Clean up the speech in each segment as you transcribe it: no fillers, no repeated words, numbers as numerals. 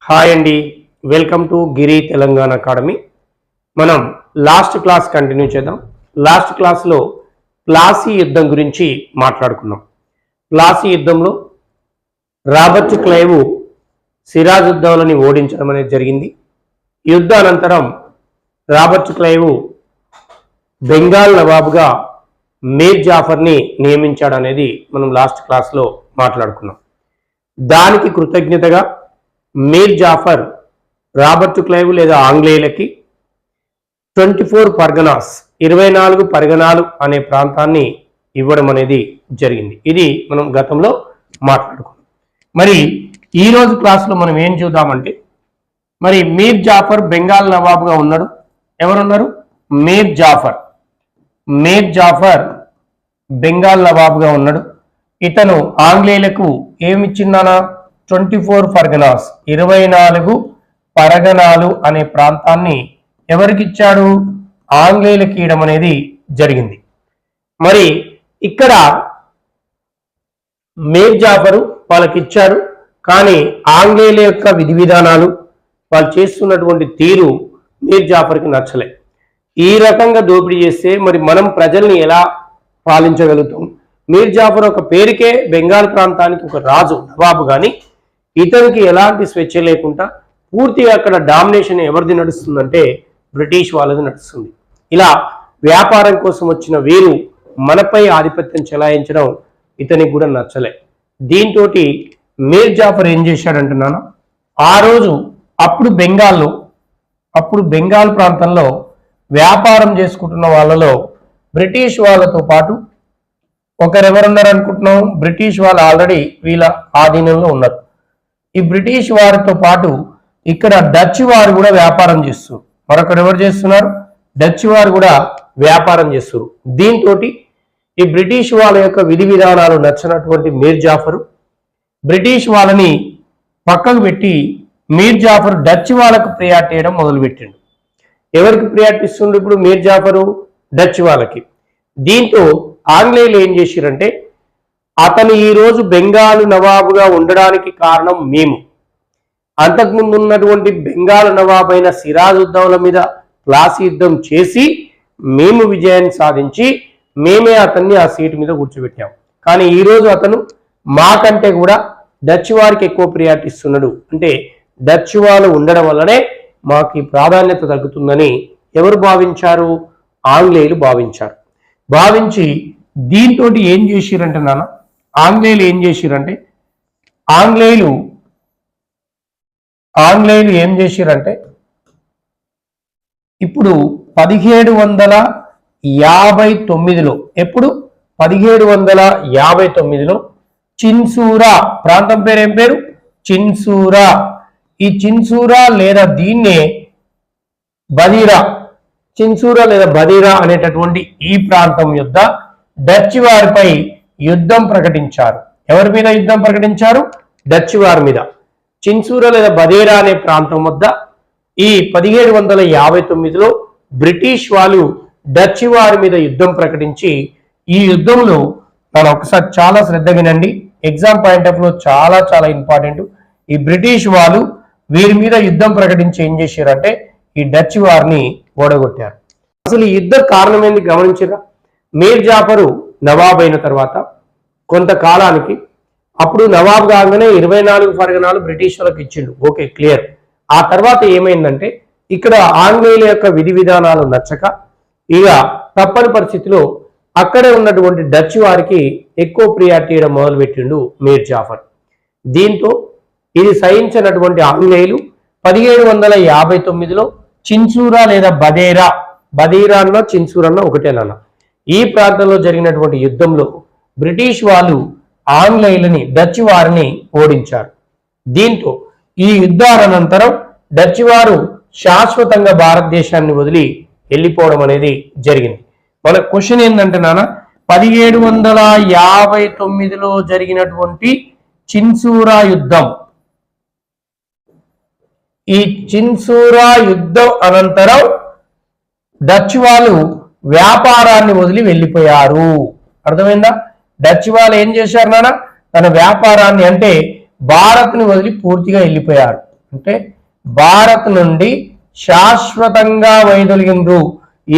Hi అండి, welcome to Giri Telangana academy. మనం last class continue చేద్దాం. లాస్ట్ క్లాస్లో ప్లాసీ యుద్ధం గురించి మాట్లాడుకున్నాం. ప్లాసీ యుద్ధంలో రాబర్ట్ క్లైవ్ సిరాజుద్దౌలాని ఓడించడం అనేది జరిగింది. యుద్ధ అనంతరం రాబర్ట్ క్లైవ్ బెంగాల్ నవాబుగా మీర్ జాఫర్ని నియమించాడనేది మనం లాస్ట్ క్లాస్లో మాట్లాడుకున్నాం. దానికి కృతజ్ఞతగా మీర్ జాఫర్ రాబర్ట్ క్లైవ్ లేదా ఆంగ్లేయులకి 24 పర్గనాస్ 24 పరగణాలు అనే ప్రాంతాన్ని ఇవ్వడం అనేది జరిగింది. ఇది మనం గతంలో మాట్లాడుకున్నాం. మరి ఈరోజు క్లాస్లో మనం ఏం చూద్దామంటే, మరి మీర్ జాఫర్ బెంగాల్ నవాబుగా ఉన్నాడు. ఎవరున్నారు? మీర్ జాఫర్ బెంగాల్ నవాబుగా ఉన్నాడు. ఇతను ఆంగ్లేయులకు ఏమిచ్చిందానా 24 పర్గనాస్ 24 పరగణాలు అనే ప్రాంతాన్ని ఎవరికి ఇచ్చాడు? ఆంగ్లేయులకి ఇవ్వడం అనేది జరిగింది. మరి ఇక్కడ మీర్ జాఫరు వాళ్ళకి ఇచ్చాడు, కానీ ఆంగ్లేయుల యొక్క విధి విధానాలు వాళ్ళు చేస్తున్నటువంటి తీరు మీర్ జాఫర్కి నచ్చలే. ఈ రకంగా దోపిడీ చేస్తే మరి మనం ప్రజల్ని ఎలా పాలించగలుగుతాం? మీర్ జాఫర్ ఒక పేరుకే బెంగాల్ ప్రాంతానికి ఒక రాజు, నవాబు, కానీ ఇతనికి ఎలాంటి స్వేచ్ఛ లేకుండా పూర్తిగా అక్కడ డామినేషన్ ఎవరిది నడుస్తుందంటే బ్రిటిష్ వాళ్ళది నడుస్తుంది. ఇలా వ్యాపారం కోసం వచ్చిన వీరు మనపై ఆధిపత్యం చెలాయించడం ఇతనికి కూడా నచ్చలే. దీంతో మీర్ జాఫర్ ఏం చేశాడంటున్నాను, ఆ రోజు అప్పుడు బెంగాల్ ప్రాంతంలో వ్యాపారం చేసుకుంటున్న వాళ్ళలో బ్రిటిష్ వాళ్ళతో పాటు ఒకరెవరున్నారు అనుకుంటున్నాం? బ్రిటిష్ వాళ్ళు ఆల్రెడీ వీళ్ళ ఆధీనంలో ఉన్నారు. ఈ బ్రిటిష్ వారితో పాటు ఇక్కడ డచ్ వారు కూడా వ్యాపారం చేస్తారు. మరొకరు ఎవరు చేస్తున్నారు? డచ్ వారు కూడా వ్యాపారం చేస్తారు. దీంతో ఈ బ్రిటిష్ వాళ్ళ యొక్క విధి విధానాలు నచ్చినటువంటి మీర్ జాఫర్ బ్రిటిష్ వాళ్ళని పక్కకు పెట్టి మీర్ జాఫర్ డచ్ వాళ్ళకు ప్రియారిటీ చేయడం మొదలుపెట్టిండు. ఎవరికి ప్రియారిటీ ఇస్తుండ్రు ఇప్పుడు? మీర్ జాఫరు డచ్ వాళ్ళకి. దీంతో ఆంగ్లేయులు ఏం చేసిరంటే, అతను ఈరోజు బెంగాల్ నవాబుగా ఉండడానికి కారణం మేము. అంతకుముందు ఉన్నటువంటి బెంగాల్ నవాబు అయిన సిరాజుద్దౌలా మీద ప్లాసీ యుద్ధం చేసి మేము విజయాన్ని సాధించి మేమే అతన్ని ఆ సీటు మీద కూర్చోబెట్టాం. కానీ ఈరోజు అతను మాకంటే కూడా డచ్ వారికి ఎక్కువ ప్రియారిటీ ఇస్తున్నాడు. అంటే డచ్ వాళ్ళు ఉండడం వల్లనే మాకు ఈ ప్రాధాన్యత తగ్గుతుందని ఎవరు భావించారు? ఆంగ్లేయులు భావించి దీంతో ఏం చేసిరంటే ఆంగ్లేయులు ఏం చేసిరంటే ఇప్పుడు 1759లో ఎప్పుడు 1759లో చిన్సూరా ప్రాంతం పేరు ఏం పేరు? చిన్సూరా. ఈ చిన్సూరా లేదా దీన్నే బదీరా అనేటటువంటి ఈ ప్రాంతం యొద్ద డచ్ వారిపై యుద్ధం ప్రకటించారు. ఎవరి మీద యుద్ధం ప్రకటించారు? డచ్ వారి మీద. చిన్సూరా లేదా బదేరా అనే ప్రాంతం వద్ద ఈ 1759లో బ్రిటిష్ వాళ్ళు డచ్ వారి మీద యుద్ధం ప్రకటించి, ఈ యుద్ధంలో మనం ఒకసారి చాలా శ్రద్ధగా వినండి, ఎగ్జామ్ పాయింట్ ఆఫ్ లో చాలా చాలా ఇంపార్టెంట్. ఈ బ్రిటిష్ వాళ్ళు వీరి మీద యుద్ధం ప్రకటించి ఏం చేశారంటే ఈ డచ్ వారిని ఓడగొట్టారు. అసలు ఈ యుద్ధ కారణం ఏంది గమనించరా? మీర్ జాఫరు నవాబ్ అయిన తర్వాత కొంతకాలానికి అప్పుడు నవాబ్ కాగానే 24 పరగణాలు బ్రిటిష్ వాళ్ళకి ఇచ్చిండు. Okay, clear. ఆ తర్వాత ఏమైందంటే ఇక్కడ ఆంగ్లేయుల యొక్క విధి విధానాలు నచ్చక ఇక తప్పని పరిస్థితిలో అక్కడే ఉన్నటువంటి డచ్ వారికి ఎక్కువ ప్రియారిటీ ఇవ్వడం మొదలుపెట్టిండు మీర్ జాఫర్. దీంతో ఇది సహించినటువంటి ఆంగ్లేయులు 1759లో చిన్సూరా లేదా బదేరా అన్న చిన్సూరా అన్న ఒకటేనన్న ఈ ప్రాంతంలో జరిగినటువంటి యుద్ధంలో బ్రిటిష్ వాళ్ళు ఆంగ్లేయులని డచ్ వారిని ఓడించారు. దీంతో ఈ యుద్ధానంతరం డచ్ వారు శాశ్వతంగా భారతదేశాన్ని వదిలి వెళ్ళిపోవడం అనేది జరిగింది. మన క్వశ్చన్ ఏంటంటే 1759లో జరిగినటువంటి చిన్సూరా యుద్ధం, ఈ చిన్సూరా యుద్ధం అనంతరం డచ్ వాళ్ళు వ్యాపారాన్ని వదిలి వెళ్ళిపోయారు. అర్థమైందా? డచ్ వాళ్ళు ఏం చేశారు తన వ్యాపారాన్ని అంటే భారత్ని వదిలి పూర్తిగా వెళ్ళిపోయారు. అంటే భారత్ నుండి శాశ్వతంగా వైదొలిగిండ్రు.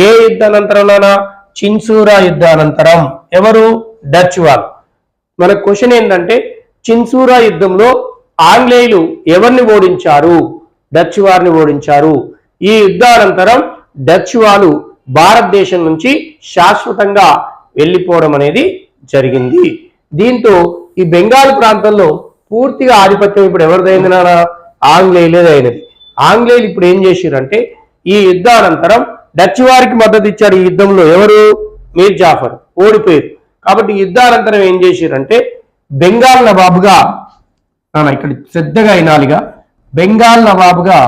ఏ యుద్ధానంతరంలోనా? చిన్సూరా యుద్ధానంతరం. ఎవరు? డచ్ వాళ్ళు. మన క్వశ్చన్ ఏంటంటే చిన్సూరా యుద్ధంలో ఆంగ్లేయులు ఎవరిని ఓడించారు? డచ్ వారిని ఓడించారు. ఈ యుద్ధానంతరం డచ్ వాళ్ళు భారతదేశం నుంచి శాశ్వతంగా వెళ్ళిపోవడం అనేది జరిగింది. దీంతో ఈ బెంగాల్ ప్రాంతంలో పూర్తిగా ఆధిపత్యం ఇప్పుడు ఎవరిదైంది నాన్న? ఆంగ్లేయులదే అయినది. ఆంగ్లేయులు ఇప్పుడు ఏం చేశారంటే ఈ యుద్ధానంతరం డచ్ వారికి మద్దతు ఇచ్చారు. ఈ యుద్ధంలో ఎవరు? మీర్ జాఫర్. ఓడిపోయారు. కాబట్టి యుద్ధానంతరం ఏం చేశారంటే బెంగాల్ నవాబుగా, ఇక్కడ శ్రద్ధగా అయినాలిగా, బెంగాల్ నవాబుగా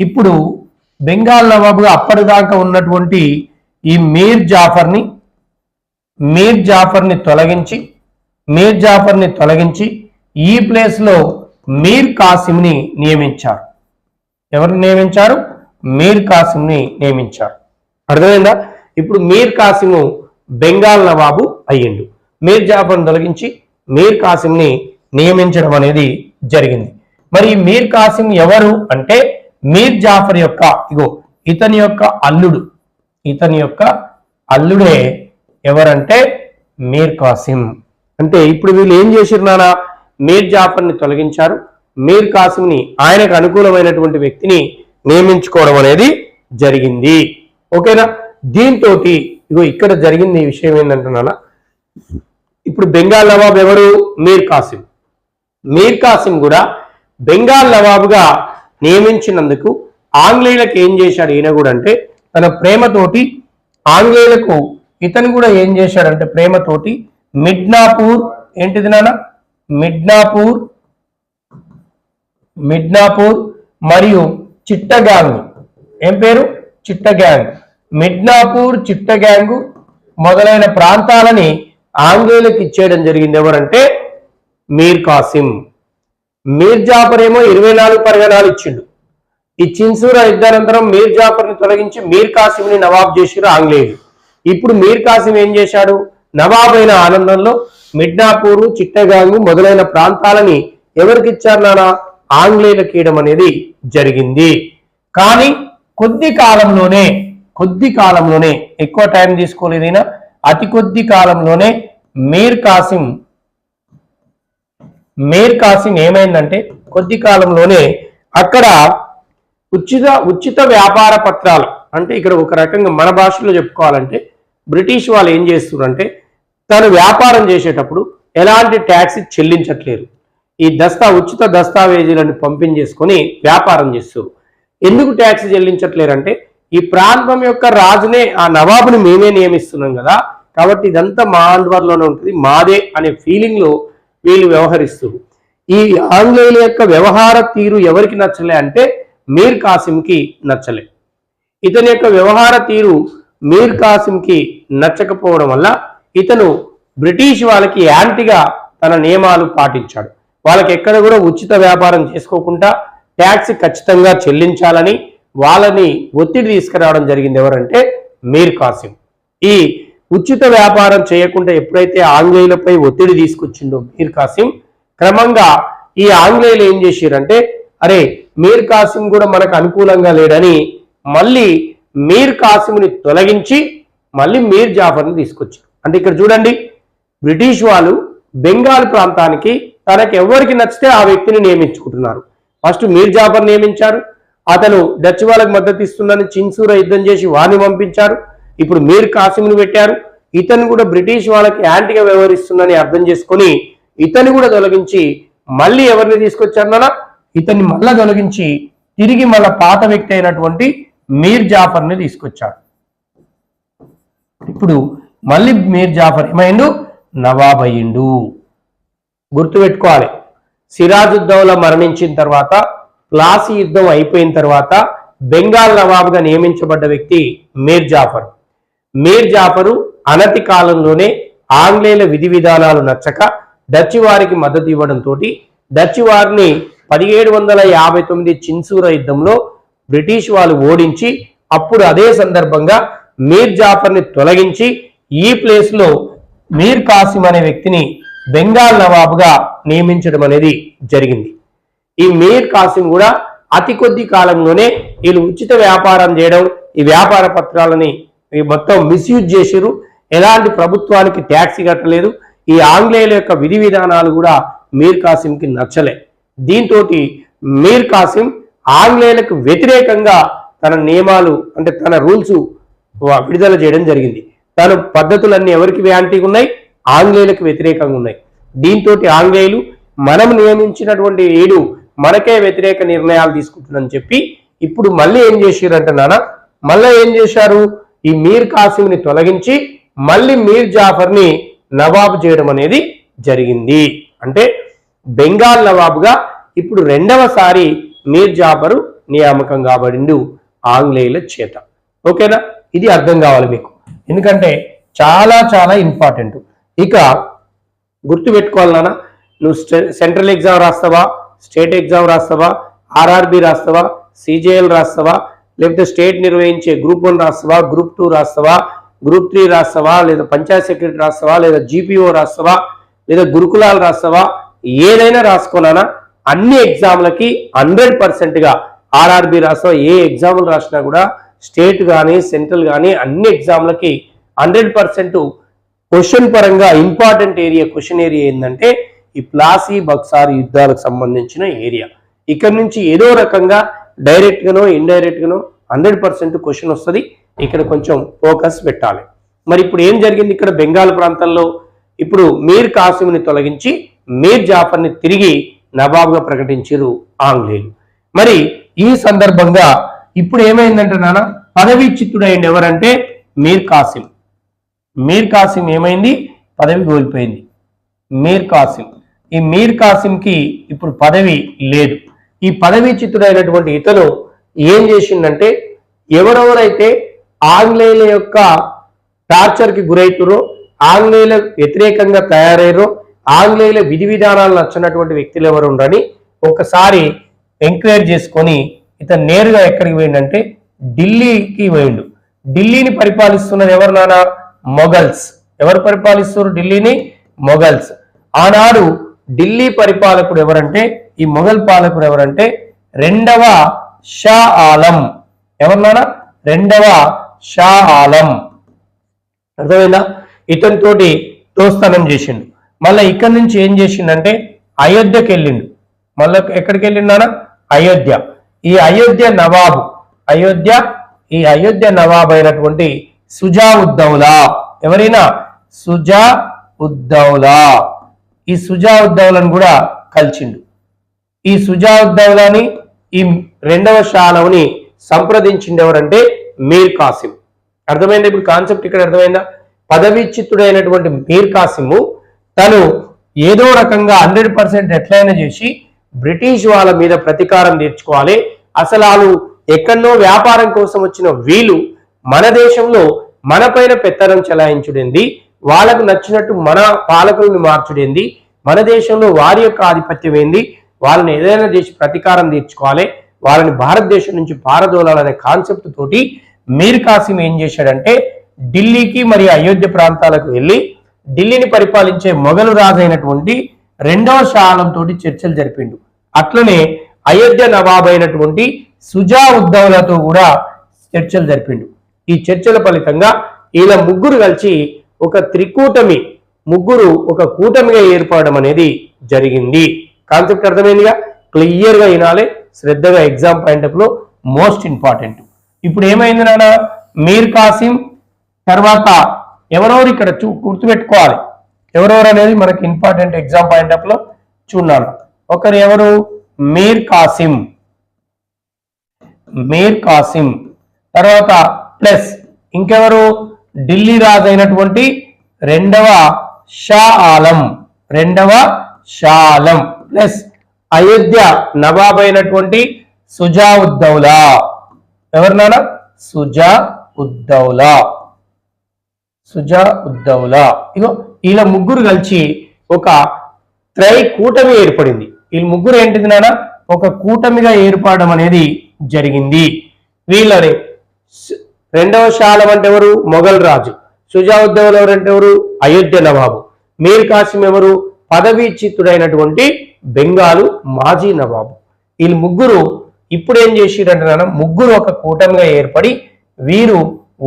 ఇప్పుడు బెంగాల్ నవాబుగా అప్పటిదాకా ఉన్నటువంటి ఈ మీర్ జాఫర్ని తొలగించి ఈ ప్లేస్ లో మీర్ కాసింని నియమించారు. ఎవరిని నియమించారు? మీర్ కాసింని నియమించారు. అర్థమైందా? ఇప్పుడు మీర్ కాసిము బెంగాల్ నవాబు అయ్యిండు. మీర్ జాఫర్ని తొలగించి మీర్ కాసింని నియమించడం అనేది జరిగింది. మరి మీర్ కాసిం ఎవరు అంటే మీర్ జాఫర్ యొక్క ఇతని యొక్క అల్లుడే ఎవరంటే మీర్ కాసిం. అంటే ఇప్పుడు వీళ్ళు ఏం చేశారు నాన్న? మీర్ జాఫర్ని తొలగించారు, మీర్ కాసింని ఆయనకు అనుకూలమైనటువంటి వ్యక్తిని నియమించుకోవడం అనేది జరిగింది. ఓకేనా? దీంతో ఇక్కడ జరిగింది ఈ విషయం ఏంటంటున్నా, ఇప్పుడు బెంగాల్ నవాబ్ ఎవరు? మీర్ కాసిం. మీర్ కాసిం కూడా బెంగాల్ నవాబుగా నియమించినందుకు ఆంగ్లేయులకు ఏం చేశాడు ఈయన కూడా అంటే తన ప్రేమతోటి ఆంగ్లేయులకు ఇతను కూడా ఏం చేశాడంటే ప్రేమతోటి మిడ్నాపూర్, ఏంటిది నాన్న? మిడ్నాపూర్ మరియు చిట్టగాంగ్. ఏం పేరు? చిట్టగాంగ్. మిడ్నాపూర్, చిట్టగాంగ్ మొదలైన ప్రాంతాలని ఆంగ్లేయులకు ఇచ్చేయడం జరిగింది. ఎవరంటే మీర్ కాసిం. మీర్ జాఫర్ ఏమో 24 పరగణాలు ఇచ్చిండు. ఈ చిన్సూరా యుద్ధానంతరం మీర్ జాఫర్ని తొలగించి మీర్ కాసింని నవాబ్ చేసిరు ఆంగ్లేయులు. ఇప్పుడు మీర్ కాసిం ఏం చేశాడు? నవాబ్ అయిన ఆనందంలో మిడ్నాపూరు, చిట్టగాంగ్ మొదలైన ప్రాంతాలని ఎవరికి ఇచ్చారు నానా? ఆంగ్లేయులకు ఇవ్వడం అనేది జరిగింది. కానీ కొద్ది కాలంలోనే ఎక్కువ టైం తీసుకోలేదైనా అతి కొద్ది కాలంలోనే మీర్ కాసిం ఏమైందంటే కొద్ది కాలంలోనే అక్కడ ఉచిత వ్యాపార పత్రాలు, అంటే ఇక్కడ ఒక రకంగా మన భాషలో చెప్పుకోవాలంటే బ్రిటిష్ వాళ్ళు ఏం చేస్తున్నారంటే తను వ్యాపారం చేసేటప్పుడు ఎలాంటి ట్యాక్స్ చెల్లించట్లేరు. ఈ ఉచిత దస్తావేజీలను పంపించేసుకొని వ్యాపారం చేస్తారు. ఎందుకు ట్యాక్స్ చెల్లించట్లేరంటే ఈ ప్రాంతం యొక్క రాజునే, ఆ నవాబుని మేమే నియమిస్తున్నాం కదా, కాబట్టి ఇదంతా మా ఆంధ్వర్లోనే ఉంటుంది, మాదే అనే ఫీలింగ్ లో వీళ్ళు వ్యవహరిస్తారు. ఈ ఆంగ్లేయుల యొక్క వ్యవహార తీరు ఎవరికి నచ్చలే అంటే మీర్ కాసింకి నచ్చలే. ఇతని యొక్క వ్యవహార తీరు మీర్ కాసింకి నచ్చకపోవడం వల్ల ఇతను బ్రిటిష్ వాళ్ళకి యాంటీగా తన నియమాలు పాటించాడు. వాళ్ళకి ఎక్కడ కూడా ఉచిత వ్యాపారం చేసుకోకుండా ట్యాక్స్ ఖచ్చితంగా చెల్లించాలని వాళ్ళని ఒత్తిడి తీసుకురావడం జరిగింది. ఎవరంటే మీర్ కాసిం. ఈ ఉచిత వ్యాపారం చేయకుండా ఎప్పుడైతే ఆంగ్లేయులపై ఒత్తిడి తీసుకొచ్చిండో మీర్ కాసిం, క్రమంగా ఈ ఆంగ్లేయులు ఏం చేశారంటే అరే మీర్ కాసిం కూడా మనకు అనుకూలంగా లేడని మళ్ళీ మీర్ కాసింని తొలగించి మళ్ళీ మీర్ జాఫర్ని తీసుకొచ్చారు. అంటే ఇక్కడ చూడండి, బ్రిటిష్ వాళ్ళు బెంగాల్ ప్రాంతానికి తనకు ఎవరికి నచ్చితే ఆ వ్యక్తిని నియమించుకుంటున్నారు. ఫస్ట్ మీర్ జాఫర్ నియమించారు, అతను డచ్ వాళ్ళకి మద్దతు ఇస్తుందని చిన్సూరా యుద్ధం చేసి వారిని పంపించారు. ఇప్పుడు మీర్ కాసింని పెట్టారు, ఇతను కూడా బ్రిటిష్ వాళ్ళకి యాంటీగా వ్యవహరిస్తుందని అర్థం చేసుకొని ఇతన్ని కూడా తొలగించి మళ్ళీ ఎవరిని తీసుకొచ్చారన్నా ఇతన్ని మళ్ళా తొలగించి తిరిగి మళ్ళా పాత వ్యక్తి అయినటువంటి మీర్ జాఫర్ని తీసుకొచ్చారు. ఇప్పుడు మళ్ళీ మీర్ జాఫర్ ఏమైండు? నవాబ్ అయ్యిండు. గుర్తుపెట్టుకోవాలి, సిరాజుద్దౌలా మరణించిన తర్వాత, ప్లాసీ యుద్ధం అయిపోయిన తర్వాత బెంగాల్ నవాబ్గా నియమించబడ్డ వ్యక్తి మీర్ జాఫర్. మీర్ జాఫరు అనతి కాలంలోనే ఆంగ్లేయుల విధి విధానాలు నచ్చక డచ్ వారికి మద్దతు ఇవ్వడంతో డచ్ వారిని 1759 చిన్సూరా యుద్ధంలో బ్రిటిష్ వాళ్ళు ఓడించి అప్పుడు అదే సందర్భంగా మీర్ జాఫర్ని తొలగించి ఈ ప్లేస్ లో మీర్ కాసిం అనే వ్యక్తిని బెంగాల్ నవాబుగా నియమించడం అనేది జరిగింది. ఈ మీర్ కాసిం కూడా అతి కొద్ది కాలంలోనే వీళ్ళు ఉచిత వ్యాపారం చేయడం, ఈ వ్యాపార పత్రాలని మొత్తం మిస్యూజ్ చేసిరు. ఎలాంటి ప్రభుత్వానికి ట్యాక్స్ కట్టలేదు. ఈ ఆంగ్లేయుల యొక్క విధి విధానాలు కూడా మీర్ కాసింకి నచ్చలే. దీంతో మీర్ కాసిం ఆంగ్లేయులకు వ్యతిరేకంగా తన నియమాలు అంటే తన రూల్స్ విడుదల చేయడం జరిగింది. తన పద్ధతులన్నీ ఎవరికి యాంటీగా ఉన్నాయి? ఆంగ్లేయులకు వ్యతిరేకంగా ఉన్నాయి. దీంతో ఆంగ్లేయులు మనం నియమించినటువంటి ఏడు మనకే వ్యతిరేక నిర్ణయాలు తీసుకుంటుందని చెప్పి ఇప్పుడు మళ్ళీ ఏం చేశారంటే మళ్ళీ ఏం చేశారు? ఈ మీర్ కాసింని తొలగించి మళ్ళీ మీర్ జాఫర్ని నవాబు చేయడం అనేది జరిగింది. అంటే బెంగాల్ నవాబుగా ఇప్పుడు రెండవసారి మీర్ జాఫరు నియామకం కాబడిండు ఆంగ్లేయుల చేత. ఓకేనా? ఇది అర్థం కావాలి మీకు, ఎందుకంటే చాలా చాలా ఇంపార్టెంట్. ఇక గుర్తుపెట్టుకోవాలన్నా, నువ్వు సెంట్రల్ ఎగ్జామ్ రాస్తావా, స్టేట్ ఎగ్జామ్ రాస్తావా, ఆర్ఆర్బి రాస్తావా, సిజేఎల్ రాస్తావా, లేకపోతే స్టేట్ నిర్వహించే గ్రూప్ 1 రాస్తావా, గ్రూప్ 2 రాస్తావా, గ్రూప్ 3 రాస్తావా, లేదా పంచాయత్ సెక్రటరీ రాస్తావా, లేదా జీపీఓ రాస్తావా, లేదా గురుకులాలు రాస్తావా, ఏదైనా రాసుకోనా అన్ని ఎగ్జామ్లకి 100%గా ఆర్ఆర్బి రాస్తావా, ఏ ఎగ్జామ్లు రాసినా కూడా స్టేట్ కానీ సెంట్రల్ కానీ అన్ని ఎగ్జామ్లకి 100% క్వశ్చన్ పరంగా ఇంపార్టెంట్ ఏరియా క్వశ్చన్ ఏరియా ఏంటంటే ఈ ప్లాసీ బక్సార్ యుద్ధాలకు సంబంధించిన ఏరియా. ఇక్కడ నుంచి ఏదో రకంగా డైరెక్ట్ గానో ఇండైరెక్ట్ గానో 100% క్వశ్చన్ వస్తుంది. ఇక్కడ కొంచెం ఫోకస్ పెట్టాలి. మరి ఇప్పుడు ఏం జరిగింది ఇక్కడ బెంగాల్ ప్రాంతంలో? ఇప్పుడు మీర్ కాసింని తొలగించి మీర్ జాఫర్ని తిరిగి నవాబ్గా ప్రకటించారు ఆంగ్లేయులు. మరి ఈ సందర్భంగా ఇప్పుడు ఏమైందంటే పదవీచ్యుతుడైంది ఎవరంటే మీర్ కాసిం. మీర్ కాసిం ఏమైంది? పదవి కోల్పోయింది మీర్ కాసిం. ఈ మీర్ కాసింకి ఇప్పుడు పదవి లేదు. ఈ పదవీచ్యుతుడైనటువంటి ఇతను ఏం చేసిందంటే ఎవరెవరైతే ఆంగ్లేయుల యొక్క టార్చర్కి గురవుతారో, ఆంగ్లేయుల వ్యతిరేకంగా తయారయ్యారో, ఆంగ్లేయుల విధి విధానాలు నచ్చినటువంటి వ్యక్తులు ఎవరు ఉండని ఒకసారి ఎంక్వైరీ చేసుకొని ఇతను నేరుగా ఎక్కడికి పోయిందంటే ఢిల్లీకి పోయిండు. ఢిల్లీని పరిపాలిస్తున్నది ఎవరు మొఘల్స్. ఎవరు పరిపాలిస్తున్నారు ఢిల్లీని? మొఘల్స్. ఆనాడు ఢిల్లీ పరిపాలకుడు ఎవరంటే, ఈ మొఘల్ పాలకుడు ఎవరంటే రెండవ షా ఆలం. ఎవరు రెండవ షా ఆలం. అర్థమైందా? ఇతనితోటి దోస్తానం చేసిండు. మళ్ళీ ఇక్కడి నుంచి ఏం చేసిండంటే అయోధ్యకి వెళ్ళిండు. మళ్ళీ ఎక్కడికి వెళ్ళిండు అయోధ్య. ఈ అయోధ్య నవాబు ఈ అయోధ్య నవాబు అయినటువంటి సుజా ఉద్దౌలా. ఎవరైనా సుజా ఉద్దౌలా. ఈ సుజా ఉద్దౌలాని కూడా కలిసిండు. ఈ సుజా ఉద్దౌలాని ఈ రెండవ షాలవుని సంప్రదించింది ఎవరంటే మీర్ కాసిం. అర్థమైందా? ఇప్పుడు కాన్సెప్ట్ ఇక్కడ అర్థమైందా? పదవీచ్యుతుడైనటువంటి మీర్ కాసిము తను ఏదో రకంగా 100% ఎట్లయినా చేసి బ్రిటిష్ వాళ్ళ మీద ప్రతీకారం తీర్చుకోవాలి. అసలు వాళ్ళు ఎక్కడో వ్యాపారం కోసం వచ్చిన వీళ్ళు మన దేశంలో మన పైన పెత్తనం చెలాయించుడేంది, వాళ్ళకు నచ్చినట్టు మన పాలకుల్ని మార్చుడేంది, మన దేశంలో వారి యొక్క ఆధిపత్యం ఏంది, వాళ్ళని ఏదైనా చేసి ప్రతీకారం తీర్చుకోవాలి, వాళ్ళని భారతదేశం నుంచి పారదోలాలనే కాన్సెప్ట్ తోటి మీర్ కాసిం ఏం చేశాడంటే ఢిల్లీకి మరియు అయోధ్య ప్రాంతాలకు వెళ్ళి ఢిల్లీని పరిపాలించే మొఘలు రాజు అయినటువంటి రెండవ షా ఆలం తోటి చర్చలు జరిపిండు. అట్లనే అయోధ్య నవాబ్ అయినటువంటి సుజా ఉద్దౌలాతో కూడా చర్చలు జరిపిండు. ఈ చర్చల ఫలితంగా ఇలా ముగ్గురు కలిసి ఒక త్రికూటమి, ముగ్గురు ఒక కూటమిగా ఏర్పడడం అనేది జరిగింది. కాన్సెప్ట్ అర్థమైందిగా? క్లియర్గా వినాలి, శ్రద్ధగా ఎగ్జామ్ పాయింట్ ఆఫ్ లో మోస్ట్ ఇంపార్టెంట్. ఇప్పుడు ఏమైంది మీర్ కాసిం తర్వాత ఎవరెవరు ఇక్కడ గుర్తుపెట్టుకోవాలి. ఎవరెవరు అనేది మనకి ఇంపార్టెంట్ ఎగ్జామ్ పాయింట్ ఆఫ్ లో చూడాలి. ఒకరు ఎవరు? మీర్ కాసిం. మీర్ కాసిం తర్వాత ప్లస్ ఇంకెవరు? ఢిల్లీ రాజు అయినటువంటి రెండవ షా ఆలం. రెండవ షా ఆలం ప్లస్ అయోధ్య నవాబ్ అయినటువంటి సుజా ఉద్దౌలా. ఎవరు సుజా ఉద్దౌలా. సుజా ఉద్దౌలా. ఇగో వీళ్ళ ముగ్గురు కలిసి ఒక కూటమి ఏర్పడింది. వీళ్ళ ముగ్గురు ఏంటిది ఒక కూటమిగా ఏర్పడడం అనేది జరిగింది. వీళ్ళని రెండవ షాలం అంటే ఎవరు? మొఘల్ రాజు. సుజా ఉద్దౌలా అంటే ఎవరు? అయోధ్య నవాబు. మీర్ కాసిం ఎవరు? పదవీచ్యుతుడైనటువంటి బెంగాలు మాజీ నవాబు. వీళ్ళు ముగ్గురు ఇప్పుడు ఏం చేసిరంటే నాన్న, ముగ్గురు ఒక కూటమిగా ఏర్పడి వీరు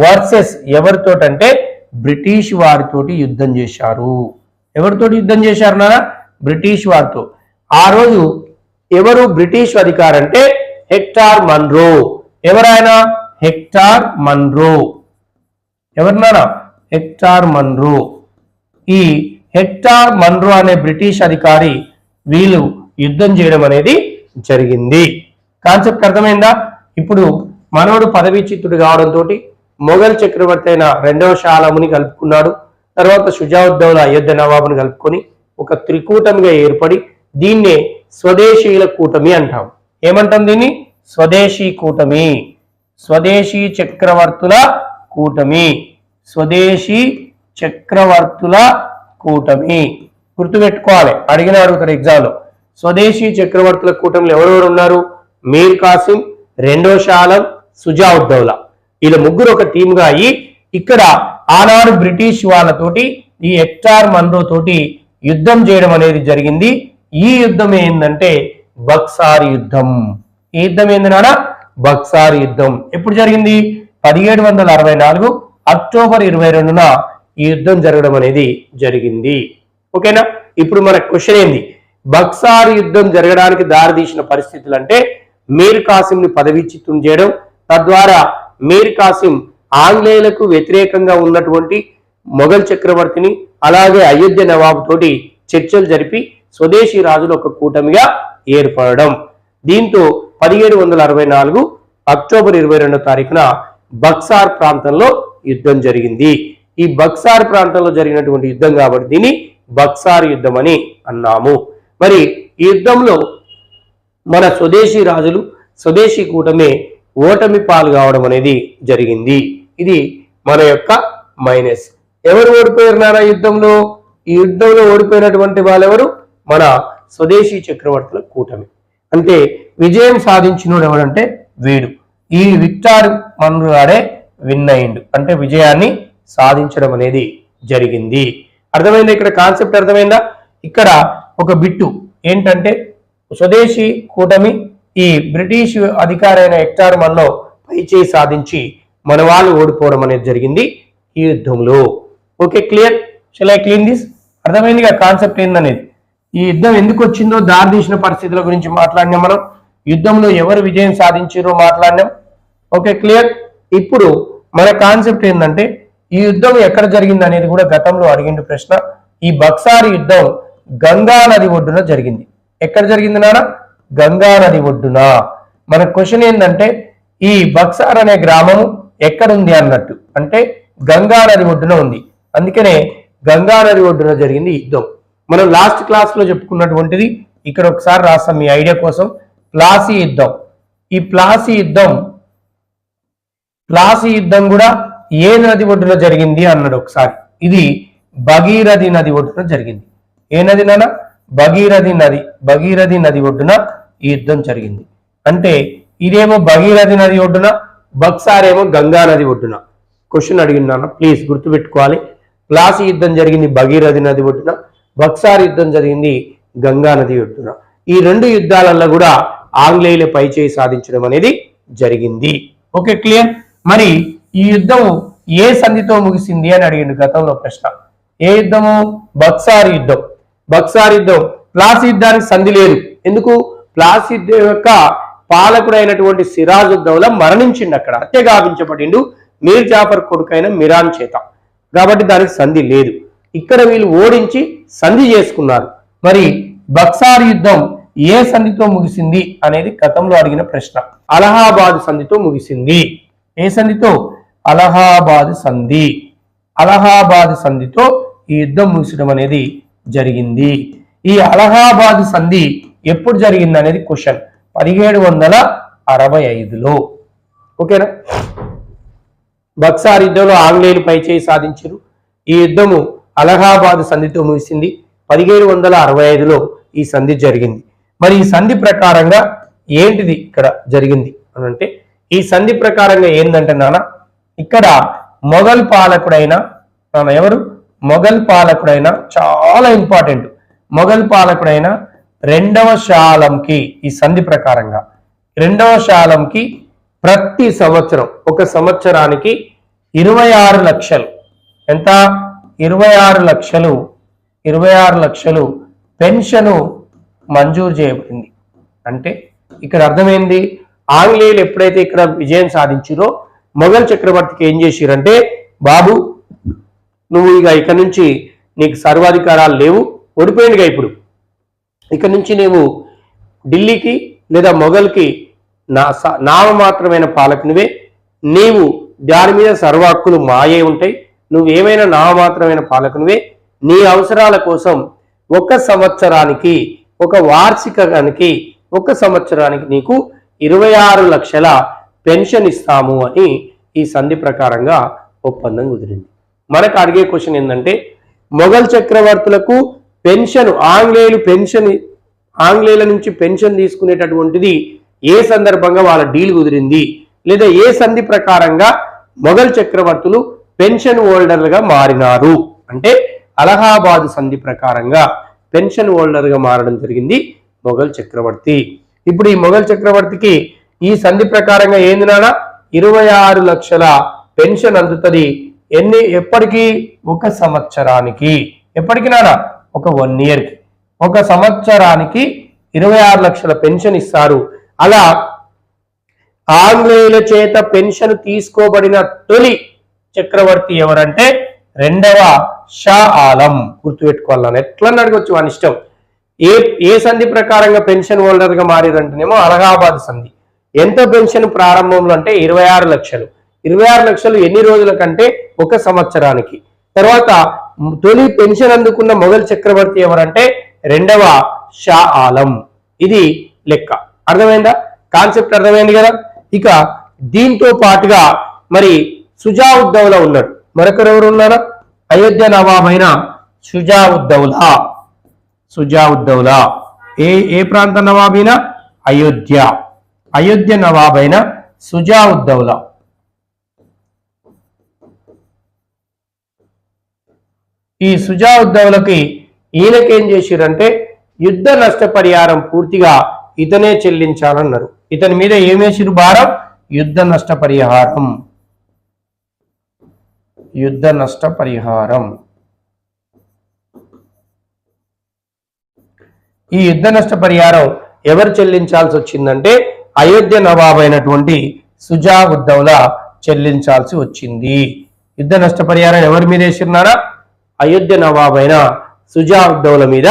వర్సెస్ ఎవరితోటంటే బ్రిటిష్ వారితోటి యుద్ధం చేశారు. ఎవరితోటి యుద్ధం చేశారు నాన్న? బ్రిటిష్ వారితో. ఆ రోజు ఎవరు బ్రిటిష్ అధికారి అంటే హెక్టార్ మన్రో. ఎవరైనా? Hector Munro. ఎవరినారా? Hector Munro. ఈ హెక్టార్ మన్రో అనే బ్రిటిష్ అధికారి వీళ్ళు యుద్ధం చేయడం అనేది జరిగింది. కాన్సెప్ట్ అర్థమైందా? ఇప్పుడు మనోడు పదవీచ్యుతుడు కావడంతో మొఘల్ చక్రవర్తి అయిన రెండవ షాలముని కలుపుకున్నాడు. తర్వాత షుజావుద్దౌలా అయోధ్య నవాబుని కలుపుకొని ఒక త్రికూటమిగా ఏర్పడి దీన్నే స్వదేశీయుల కూటమి అంటాం. ఏమంటాం దీన్ని? స్వదేశీ కూటమి. స్వదేశీ చక్రవర్తుల కూటమి. స్వదేశీ చక్రవర్తుల కూటమి. గుర్తుపెట్టుకోవాలి, అడుగుతారు ఎగ్జామ్లో. స్వదేశీ చక్రవర్తుల కూటమిలో ఎవరెవరు ఉన్నారు? మీర్ కాసిం, రెండో షాలం, షుజావుద్దౌలా. వీళ్ళ ముగ్గురు ఒక టీముగా అయ్యి ఇక్కడ ఆనాడు బ్రిటిష్ వాళ్ళతోటి ఈ హెక్టార్ మన్రో తోటి యుద్ధం చేయడం అనేది జరిగింది. ఈ యుద్ధం ఏంటంటే బక్సార్ యుద్ధం. ఈ యుద్ధం ఏంది నాన్న? బక్సార్ యుద్ధం. ఎప్పుడు జరిగింది? 1764 అక్టోబర్ 22న ఈ యుద్ధం జరగడం అనేది జరిగింది. ఓకేనా? ఇప్పుడు మన క్వశ్చన్ ఏంది? బక్సార్ యుద్ధం జరగడానికి దారితీసిన పరిస్థితులు అంటే మీర్ కాసిం ని పదవీచ్యుతం చేయడం, తద్వారా మీర్ కాసిం ఆంగ్లేయులకు వ్యతిరేకంగా ఉన్నటువంటి మొఘల్ చక్రవర్తిని అలాగే అయోధ్య నవాబు తోటి చర్చలు జరిపి స్వదేశీ రాజులు ఒక కూటమిగా ఏర్పడడం. దీంతో 1764 అక్టోబర్ 22వ తారీఖున బక్సార్ ప్రాంతంలో యుద్ధం జరిగింది. ఈ బక్సార్ ప్రాంతంలో జరిగినటువంటి యుద్ధం కాబట్టి దీన్ని బక్సార్ యుద్ధం అని అన్నాము. మరి ఈ యుద్ధంలో మన స్వదేశీ రాజులు స్వదేశీ కూటమి ఓటమి పాలు కావడం అనేది జరిగింది. ఇది మన యొక్క మైనస్. ఎవరు ఓడిపోయినారా యుద్ధంలో? ఈ యుద్ధంలో ఓడిపోయినటువంటి వాళ్ళెవరు? మన స్వదేశీ చక్రవర్తుల కూటమి. అంటే విజయం సాధించినోడు ఎవరంటే వీడు. ఈ విక్టార్ మన్రో గాడే విన్ అయిండు, అంటే విజయాన్ని సాధించడం అనేది జరిగింది. అర్థమైందా? ఇక్కడ కాన్సెప్ట్ అర్థమైందా? ఇక్కడ ఒక బిట్టు ఏంటంటే స్వదేశీ కూటమి ఈ బ్రిటిష్ అధికారి అయిన హెక్టార్ మన్రో పైచేయి సాధించి మన వాళ్ళు ఓడిపోవడం అనేది జరిగింది ఈ యుద్ధంలో. Okay, clear? Shall I clean this? అర్థమైందిగా కాన్సెప్ట్ ఏందనేది. ఈ యుద్ధం ఎందుకు వచ్చిందో, దారితీసిన పరిస్థితుల గురించి మాట్లాడినాం మనం. యుద్ధంలో ఎవరు విజయం సాధించారో మాట్లాడినాం. Okay, clear? ఇప్పుడు మన కాన్సెప్ట్ ఏంటంటే ఈ యుద్ధం ఎక్కడ జరిగింది అనేది కూడా గతంలో అడిగిన ప్రశ్న. ఈ బక్సార్ యుద్ధం గంగా నది ఒడ్డున జరిగింది. ఎక్కడ జరిగింది నాన్న? గంగా నది ఒడ్డున. మన క్వశ్చన్ ఏంటంటే ఈ బక్సార్ అనే గ్రామం ఎక్కడుంది అన్నట్టు, అంటే గంగా నది ఒడ్డున ఉంది. అందుకనే గంగా నది ఒడ్డున జరిగింది యుద్ధం. మనం లాస్ట్ క్లాస్ లో చెప్పుకున్నటువంటిది ఇక్కడ ఒకసారి రాస్తాం మీ ఐడియా కోసం. ప్లాసీ యుద్ధం. ఈ ప్లాసీ యుద్ధం కూడా ఏ నది ఒడ్డున జరిగింది అన్నాడు ఒకసారి. ఇది భగీరథి నది ఒడ్డున జరిగింది. ఏ నది నాన్న? భగీరథి నది ఒడ్డున ఈ యుద్ధం జరిగింది. అంటే ఇదేమో భగీరథి నది ఒడ్డున, బక్సార్ ఏమో గంగా నది ఒడ్డున. క్వశ్చన్ అడిగినాను, ప్లీజ్ గుర్తుపెట్టుకోవాలి. ప్లాసీ యుద్ధం జరిగింది భగీరథి నది ఒడ్డున, బక్సార్ యుద్ధం జరిగింది గంగా నది ఒడ్డున. ఈ రెండు యుద్ధాలలో కూడా ఆంగ్లేయుల పైచేయి సాధించడం అనేది జరిగింది. Okay, clear? మరి ఈ యుద్ధం ఏ సంధితో ముగిసింది అని అడిగిండు గతంలో ప్రశ్న. ఏ యుద్ధము? బక్సార్ యుద్ధం. బక్సార్ యుద్ధం. ప్లాసీ యుద్ధానికి సంధి లేదు. ఎందుకు? ప్లాసీ యుద్ధం యొక్క పాలకుడైనటువంటి సిరాజుద్దౌలా మరణించిండు, అక్కడ హత్య గావించబడిండు మీర్ జాఫర్ కొడుకైన మిరాన్ చేత. కాబట్టి దానికి సంధి లేదు. ఇక్కడ వీళ్ళు ఓడించి సంధి చేసుకున్నారు. మరి బక్సార్ యుద్ధం ఏ సంధితో ముగిసింది అనేది గతంలో అడిగిన ప్రశ్న. అలహాబాద్ సంధితో ముగిసింది. ఏ సంధితో? అలహాబాద్ సంధి. అలహాబాద్ సంధితో ఈ యుద్ధం ముగిసడం అనేది జరిగింది. ఈ అలహాబాద్ సంధి ఎప్పుడు జరిగింది అనేది క్వశ్చన్. 1765లో. ఓకేనా? బక్సార్ యుద్ధంలో ఆంగ్లేయులు పైచేయి సాధించారు. ఈ యుద్ధము అలహాబాద్ సంధితో ముగిసింది. 1765లో ఈ సంధి జరిగింది. మరి ఈ సంధి ప్రకారంగా ఏంటిది ఇక్కడ జరిగింది అని అంటే, ఈ సంధి ప్రకారంగా ఏంటంటే నాన్న, ఇక్కడ మొఘల్ పాలకుడైన ఎవరు? మొఘల్ పాలకుడైన చాలా ఇంపార్టెంట్ మొఘల్ పాలకుడైన రెండవ షాలంకి ఈ సంధి ప్రకారంగా రెండవ షాలంకి ప్రతి సంవత్సరం ఒక సంవత్సరానికి 26 లక్షలు ఎంత 26 లక్షలు పెన్షను మంజూరు చేయబడింది. అంటే ఇక్కడ అర్థమైంది, ఆంగ్లేయులు ఎప్పుడైతే ఇక్కడ విజయం సాధించారో మొఘల్ చక్రవర్తికి ఏం చేసిరంటే, బాబు నువ్వు ఇక నుంచి నీకు సర్వాధికారాలు లేవు, ఓడిపోయిందిగా ఇప్పుడు, ఇక నుంచి నీవు ఢిల్లీకి లేదా మొఘల్కి నామమాత్రమైన పాలకునివే, నీవు దాని మీద సర్వ హక్కులు మాయే ఉంటాయి, నువ్వు ఏమైనా నామమాత్రమైన పాలకునివే, నీ అవసరాల కోసం ఒక సంవత్సరానికి ఒక వార్షికానికి ఒక సంవత్సరానికి నీకు 26 లక్షల పెన్షన్ ఇస్తాము అని ఈ సంధి ప్రకారంగా ఒప్పందం కుదిరింది. మనకు అడిగే క్వశ్చన్ ఏంటంటే, మొఘల్ చక్రవర్తులకు పెన్షన్ ఆంగ్లేయుల నుంచి పెన్షన్ తీసుకునేటటువంటిది ఏ సందర్భంగా వాళ్ళ డీల్ కుదిరింది, లేదా ఏ సంధి ప్రకారంగా మొఘల్ చక్రవర్తులు పెన్షన్ హోల్డర్లుగా మారినారు అంటే అలహాబాద్ సంధి ప్రకారంగా పెన్షన్ హోల్డర్గా మారడం జరిగింది మొఘల్ చక్రవర్తి. ఇప్పుడు ఈ మొఘల్ చక్రవర్తికి ఈ సంధి ప్రకారంగా ఏంది నానా 26 లక్షల పెన్షన్ అందుతుంది. ఎప్పటికీ ఒక సంవత్సరానికి, ఎప్పటికి నానా ఒక 1 ఇయర్కి, ఒక సంవత్సరానికి 26 లక్షల పెన్షన్ ఇస్తారు. అలా ఆంగ్లేయుల చేత పెన్షన్ తీసుకోబడిన తొలి చక్రవర్తి ఎవరంటే రెండవ షా ఆలం. గుర్తుపెట్టుకోవాలని ఎట్లా అడగొచ్చు అని ఇష్టం. ఏ సంధి ప్రకారంగా పెన్షన్ హోల్డర్ గా మారిరంటేనేమో అలహాబాద్ సంధి. ఎంత పెన్షన్ ప్రారంభంలో అంటే 26 లక్షలు. 26 లక్షలు ఎన్ని రోజుల కంటే ఒక సంవత్సరానికి. తర్వాత తొలి పెన్షన్ అందుకున్న మొఘల్ చక్రవర్తి ఎవరంటే రెండవ షా ఆలం. ఇది లెక్క. అర్థమైందా? కాన్సెప్ట్ అర్థమైంది కదా. ఇక దీంతో పాటుగా మరి సుజావుద్దౌలా ఉన్నాడు. మరొకరు ఎవరు ఉన్నారా? అయోధ్య నవాబైన సుజావుద్దౌలా ఏ ప్రాంత నవాబైన అయోధ్య నవాబైన సుజావుద్దౌలా. ఈ సుజావుద్దౌలకి ఈయనకేం చేసిరంటే యుద్ధ నష్టపరిహారం పూర్తిగా ఇతనే చెల్లించాలన్నారు. ఇతని మీద ఏమేసిరు భారం? యుద్ధ నష్టపరిహారం. ఈ యుద్ధ నష్టపరిహారం ఎవరు చెల్లించాల్సి వచ్చిందంటే అయోధ్య నవాబ్ అయినటువంటి సుజావుద్దౌలా చెల్లించాల్సి వచ్చింది. యుద్ధ నష్టపరిహారం ఎవరి మీద వేసినారా? అయోధ్య నవాబ్ అయిన సుజావుద్దౌలా మీద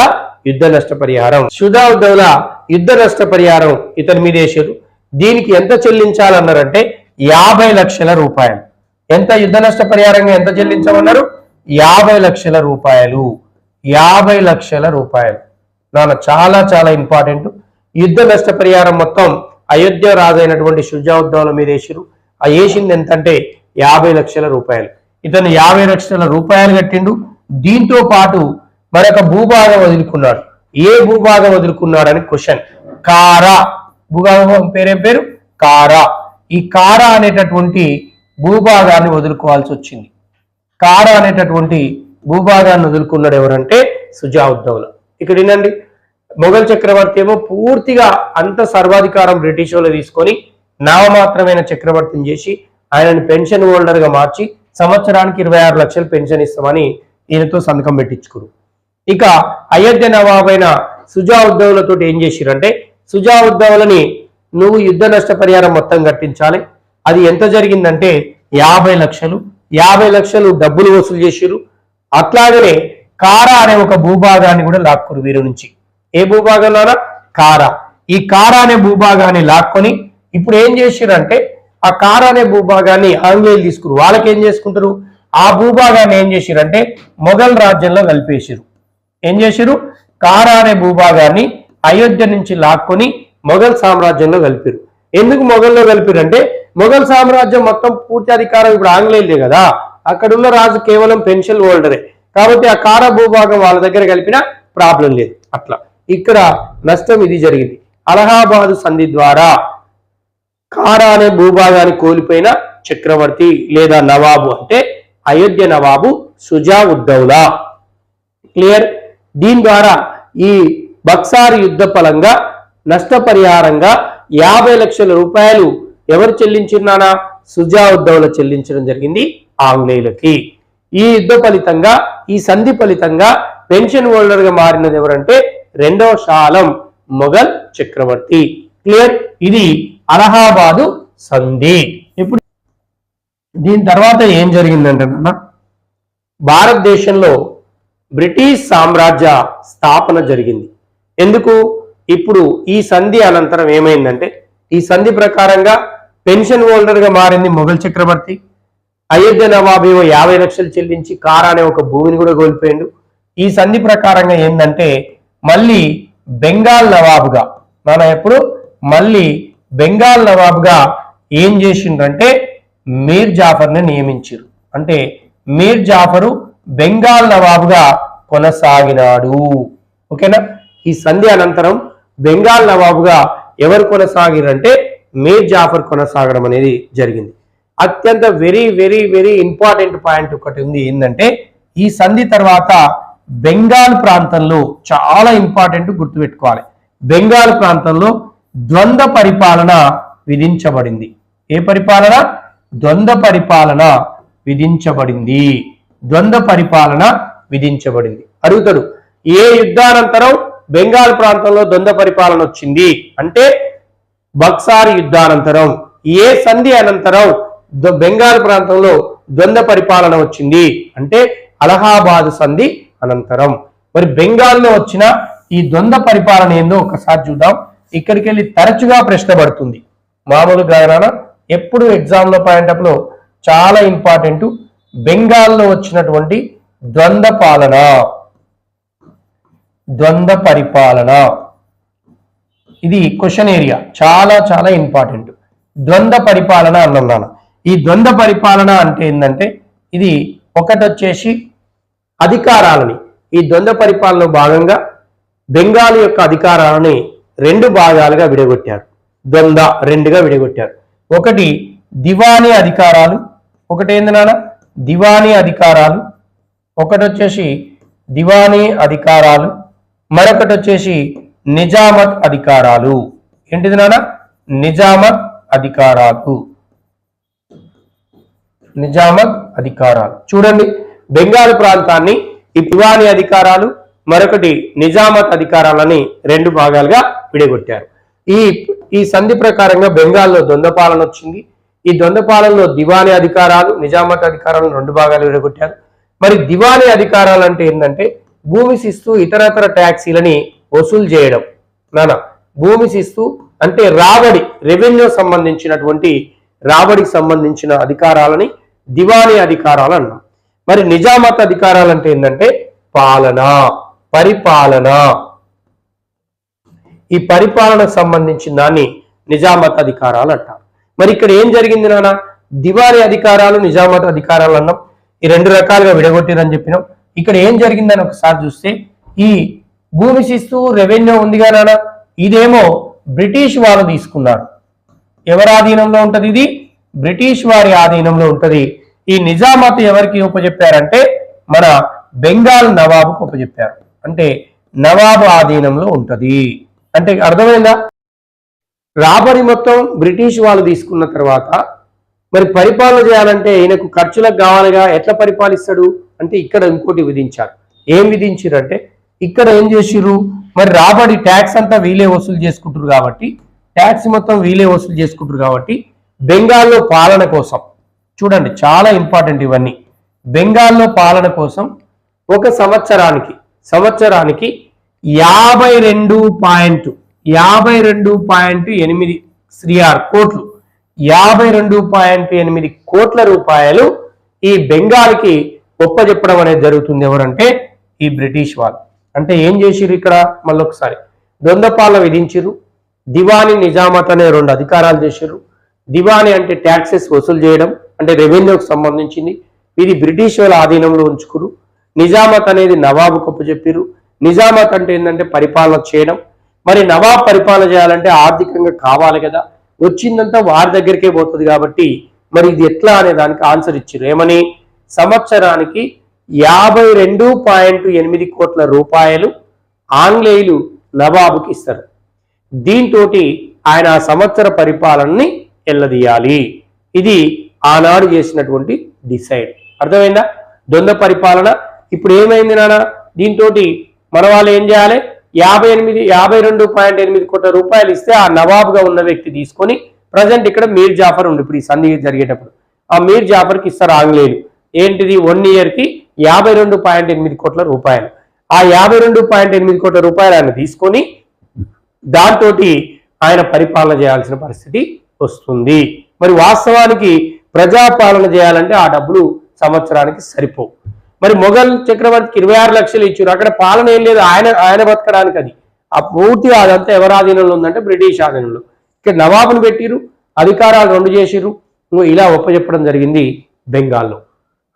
యుద్ధ నష్టపరిహారం. సుజావుద్దౌలా యుద్ధ నష్టపరిహారం ఇతని మీద వేసారు. దీనికి ఎంత చెల్లించాలన్నారంటే 50 లక్షల రూపాయలు. ఎంత యుద్ధ నష్టపరిహారంగా ఎంత చెల్లించమన్నారు? 50 లక్షల రూపాయలు. 50 లక్షల రూపాయలు నాన్న చాలా చాలా ఇంపార్టెంట్. యుద్ధ నష్టపరిహారం మొత్తం అయోధ్య రాజు అయినటువంటి సుజావుద్దౌలా మీద వేసిరు. ఆ వేసింది ఎంత అంటే 50 లక్షల రూపాయలు. ఇతను 50 లక్షల రూపాయలు కట్టిండు. దీంతో పాటు మరొక భూభాగం వదులుకున్నాడు. ఏ భూభాగం వదులుకున్నాడని క్వశ్చన్. కారా భూభాగం పేరేం పేరు? కారా. ఈ కారా అనేటటువంటి భూభాగాన్ని వదులుకోవాల్సి వచ్చింది. కారా అనేటటువంటి భూభాగాన్ని వదులుకున్నాడు ఎవరంటే సుజావుద్దౌలా. ఇక్కడ వినండి, మొఘల్ చక్రవర్తి ఏమో పూర్తిగా అంత సర్వాధికారం బ్రిటిష్ వాళ్ళు తీసుకొని నామమాత్రమైన చక్రవర్తిని చేసి ఆయనని పెన్షన్ హోల్డర్ గా మార్చి సంవత్సరానికి 26 లక్షలు పెన్షన్ ఇస్తామని ఈయనతో సంతకం పెట్టించుకురు. ఇక అయోధ్య నవాబైన సుజావుద్దౌలాతో ఏం చేసిరంటే, సుజావుద్దౌలని నువ్వు యుద్ధ నష్టపరిహారం మొత్తం కట్టించాలి. అది ఎంత జరిగిందంటే 50 లక్షలు. 50 లక్షలు డబ్బులు వసూలు చేసిరు. అట్లాగనే కారా అనే ఒక భూభాగాన్ని కూడా లాక్కురు వీరి నుంచి. ఏ భూభాగంలోనా? కారా. ఈ కారా అనే భూభాగాన్ని లాక్కొని ఇప్పుడు ఏం చేసిరంటే ఆ కారా అనే భూభాగాన్ని ఆంగ్లేయులు తీసుకురు. వాళ్ళకి ఏం చేసుకుంటారు? ఆ భూభాగాన్ని ఏం చేసిరంటే మొఘల్ రాజ్యంలో కలిపేసిరు. ఏం చేసిరు? కారా అనే భూభాగాన్ని అయోధ్య నుంచి లాక్కొని మొఘల్ సామ్రాజ్యంలో కలిపారు. ఎందుకు మొఘల్లో కలిపారంటే మొఘల్ సామ్రాజ్యం మొత్తం పూర్తి అధికారం ఇప్పుడు ఆంగ్లేయులే కదా. అక్కడున్న రాజు కేవలం పెన్షన్ హోల్డరే కాబట్టి ఆ కారా భూభాగం వాళ్ళ దగ్గర కలిపినా ప్రాబ్లం లేదు. అట్లా ఇక్కడ నష్టం ఇది జరిగింది. అలహాబాద్ సంధి ద్వారా కారా అనే భూభాగాన్ని కోల్పోయిన చక్రవర్తి లేదా నవాబు అంటే అయోధ్య నవాబు సుజావుద్దౌలా. క్లియర్? దీని ద్వారా ఈ బక్సార్ యుద్ధ ఫలంగా నష్టపరిహారంగా 50 లక్షల రూపాయలు ఎవరు చెల్లించినానా? సుజావుద్దౌలా చెల్లించడం జరిగింది ఆంగ్లేయులకి. ఈ యుద్ధ ఫలితంగా, ఈ సంధి ఫలితంగా పెన్షన్ హోల్డర్ గా మారినది ఎవరంటే రెండవ షా ఆలం మొఘల్ చక్రవర్తి. క్లియర్? ఇది అలహాబాదు సంధి. ఇప్పుడు దీని తర్వాత ఏం జరిగిందంటే భారతదేశంలో బ్రిటిష్ సామ్రాజ్య స్థాపన జరిగింది. ఎందుకు? ఇప్పుడు ఈ సంధి అనంతరం ఏమైందంటే, ఈ సంధి ప్రకారంగా పెన్షన్ హోల్డర్ గా మారింది మొఘల్ చక్రవర్తి. అయోధ్య నవాబు 50 లక్షలు చెల్లించి కారా అనే ఒక భూమిని కూడా కోల్పోయిండు. ఈ సంధి ప్రకారంగా ఏంటంటే మళ్ళీ బెంగాల్ నవాబుగా ఎప్పుడు మళ్ళీ బెంగాల్ నవాబుగా ఏం చేసిండ్రంటే మీర్ జాఫర్ని నియమించారు. అంటే మీర్ జాఫరు బెంగాల్ నవాబుగా కొనసాగినాడు. ఓకేనా? ఈ సంధి అనంతరం బెంగాల్ నవాబుగా ఎవరు కొనసాగిరంటే మీర్ జాఫర్ కొనసాగడం అనేది జరిగింది. అత్యంత very very very important point ఒకటి ఉంది. ఏంటంటే ఈ సంధి తర్వాత బెంగాల్ ప్రాంతంలో చాలా ఇంపార్టెంట్ గుర్తుపెట్టుకోవాలి. బెంగాల్ ప్రాంతంలో ద్వంద్వ పరిపాలన విధించబడింది. ఏ పరిపాలన? ద్వంద్వ పరిపాలన విధించబడింది. ద్వంద్వ పరిపాలన విధించబడింది. అడుగుతాడు, ఏ యుద్ధానంతరం బెంగాల్ ప్రాంతంలో ద్వంద్వ పరిపాలన వచ్చింది అంటే బక్సార్ యుద్ధానంతరం. ఏ సంధి అనంతరం బెంగాల్ ప్రాంతంలో ద్వంద్వ పరిపాలన వచ్చింది అంటే అలహాబాద్ సంధి అనంతరం. మరి బెంగాల్లో వచ్చిన ఈ ద్వంద్వ పరిపాలన ఏందో ఒకసారి చూద్దాం. ఇక్కడికి వెళ్ళి తరచుగా ప్రశ్న పడుతుంది. మామూలుగా ఎప్పుడు ఎగ్జామ్ లో పాయింట్ లో చాలా ఇంపార్టెంట్. బెంగాల్లో వచ్చినటువంటి ద్వంద్వ పాలన, ద్వంద్వ పరిపాలన, ఇది క్వశ్చన్ ఏరియా, చాలా చాలా ఇంపార్టెంట్. ద్వంద్వ పరిపాలన అన్నాను. ఈ ద్వంద్వ పరిపాలన అంటే ఏంటంటే ఇది ఒకటి వచ్చేసి అధికారాలని, ఈ ద్వంద్వ పరిపాలనలో భాగంగా బెంగాల్ యొక్క అధికారాలని రెండు భాగాలుగా విడగొట్టారు. ద్వంద్వ రెండుగా విడగొట్టారు. ఒకటి దివానీ అధికారాలు, ఒకటి ఏంది నాన్న దివానీ అధికారాలు, ఒకటి వచ్చేసి దివానీ అధికారాలు, మరొకటి వచ్చేసి నిజామత్ అధికారాలు. ఏంటిది నాన్న? నిజామత్ అధికారాలు. నిజామత్ అధికారాలు. చూడండి, బెంగాల్ ప్రాంతాన్ని ఈ దివానీ అధికారాలు మరొకటి నిజామత్ అధికారాలని రెండు భాగాలుగా విడగొట్టారు. ఈ సంధి ప్రకారంగా బెంగాల్లో ద్వంద్వ పాలన వచ్చింది. ఈ ద్వంద్వ పాలనలో దివానీ అధికారాలు, నిజామత్ అధికారాలను రెండు భాగాలు విడగొట్టారు. మరి దివానీ అధికారాలు అంటే ఏంటంటే భూమి శిస్తు ఇతరతర ట్యాక్సీలని వసూలు చేయడం. భూమి శిస్తు అంటే రాబడి, రెవెన్యూ సంబంధించినటువంటి రాబడికి సంబంధించిన అధికారాలని దివానీ అధికారాలు అన్నాం. మరి నిజామత్ అధికారాలు అంటే ఏంటంటే పాలన, పరిపాలన. ఈ పరిపాలనకు సంబంధించిన దాన్ని నిజామత్ అధికారాలు అంటారు. మరి ఇక్కడ ఏం జరిగింది నాన్న? దివానీ అధికారాలు, నిజామత్ అధికారాలు అన్నాం. ఈ రెండు రకాలుగా విడగొట్టిరని చెప్పినాం. ఇక్కడ ఏం జరిగిందని ఒకసారి చూస్తే ఈ భూమి శిస్తు రెవెన్యూ ఉందిగా నాన్న, ఇదేమో బ్రిటిష్ వారు తీసుకున్నారు. ఎవరి ఆధీనంలో ఉంటది? ఇది బ్రిటిష్ వారి ఆధీనంలో ఉంటది. ఈ నిజామత్ ఎవరికి ఉపజెప్పారంటే మన బెంగాల్ నవాబుకు ఉపజెప్పారు. అంటే నవాబు ఆధీనంలో ఉంటది. అంటే అర్థమైందా? రాబడి మొత్తం బ్రిటిష్ వాళ్ళు తీసుకున్న తర్వాత మరి పరిపాలన చేయాలంటే ఈయనకు ఖర్చులకు కావాలిగా, ఎట్లా పరిపాలిస్తాడు అంటే ఇక్కడ ఇంకోటి విధించారు. ఏం విధించారంటే ఇక్కడ ఏం చేసిర్రు, మరి రాబడి ట్యాక్స్ అంతా వీలే వసూలు చేసుకుంటారు కాబట్టి, ట్యాక్స్ మొత్తం వీలే వసూలు చేసుకుంటారు కాబట్టి బెంగాల్లో పాలన కోసం, చూడండి చాలా ఇంపార్టెంట్ ఇవన్నీ, బెంగాల్లో పాలన కోసం ఒక సంవత్సరానికి 52.8 శ్రీఆర్ కోట్లు, 52.8 కోట్ల రూపాయలు ఈ బెంగాల్కి ఒప్పజెప్పడం అనేది జరుగుతుంది. ఎవరంటే ఈ బ్రిటిష్ వాళ్ళు. అంటే ఏం చేసిర్రు ఇక్కడ? మళ్ళొకసారి ద్వంద్వ పాలన విధించిర్రు. దివానీ, నిజామత్ అనే రెండు అధికారాలు చేసిర్రు. దివానీ అంటే ట్యాక్సెస్ వసూలు చేయడం, అంటే రెవెన్యూకి సంబంధించింది. ఇది బ్రిటిష్ వాళ్ళ ఆధీనంలో ఉంచుకురు. నిజామత్ అనేది నవాబుకు ఒప్పజెప్పిరు. నిజామత్ అంటే ఏంటంటే పరిపాలన చేయడం. మరి నవాబ్ పరిపాలన చేయాలంటే ఆర్థికంగా కావాలి కదా, వచ్చిందంతా వారి దగ్గరికే పోతుంది కాబట్టి మరి ఇది ఎట్లా అనే దానికి ఆన్సర్ ఇచ్చారు. ఏమని? సంవత్సరానికి 52.8 కోట్ల రూపాయలు ఆంగ్లేయులు నవాబుకి ఇస్తారు. దీంతో ఆయన ఆ సంవత్సర పరిపాలనని ఎల్లదీయాలి. ఇది ఆనాడు చేసినటువంటి డిసైడ్. అర్థమైందా? ద్వంద్వ పరిపాలన. ఇప్పుడు ఏమైంది నాన్న, దీంతో మన వాళ్ళు ఏం చేయాలి, 52.8 కోట్ల రూపాయలు ఇస్తే ఆ నవాబుగా ఉన్న వ్యక్తి తీసుకొని ప్రజెంట్ ఇక్కడ మీర్ జాఫర్ ఉండి ఇప్పుడు ఈ సంధి జరిగేటప్పుడు ఆ మీర్ జాఫర్కి ఇస్తారు ఆంగ్లేయులు. ఏంటిది, 1 ఇయర్కి 52.8 కోట్ల రూపాయలు. ఆ 52.8 కోట్ల రూపాయలు ఆయన తీసుకొని దాంతో ఆయన పరిపాలన చేయాల్సిన పరిస్థితి వస్తుంది. మరి వాస్తవానికి ప్రజాపాలన చేయాలంటే ఆ డబ్బులు సంవత్సరానికి సరిపోవు. మరి మొఘల్ చక్రవర్తికి 26 లక్షలు ఇచ్చారు. అక్కడ పాలన ఏం లేదు, ఆయన బతకడానికి. అది ఆ పూర్తిగా అదంతా ఎవరి ఆధీనంలో ఉందంటే బ్రిటిష్ ఆధీనంలో. ఇక్కడ నవాబును పెట్టిరు, అధికారాలు 2 చేసిర్రు. ఇలా ఒప్పచెప్పడం జరిగింది బెంగాల్లో.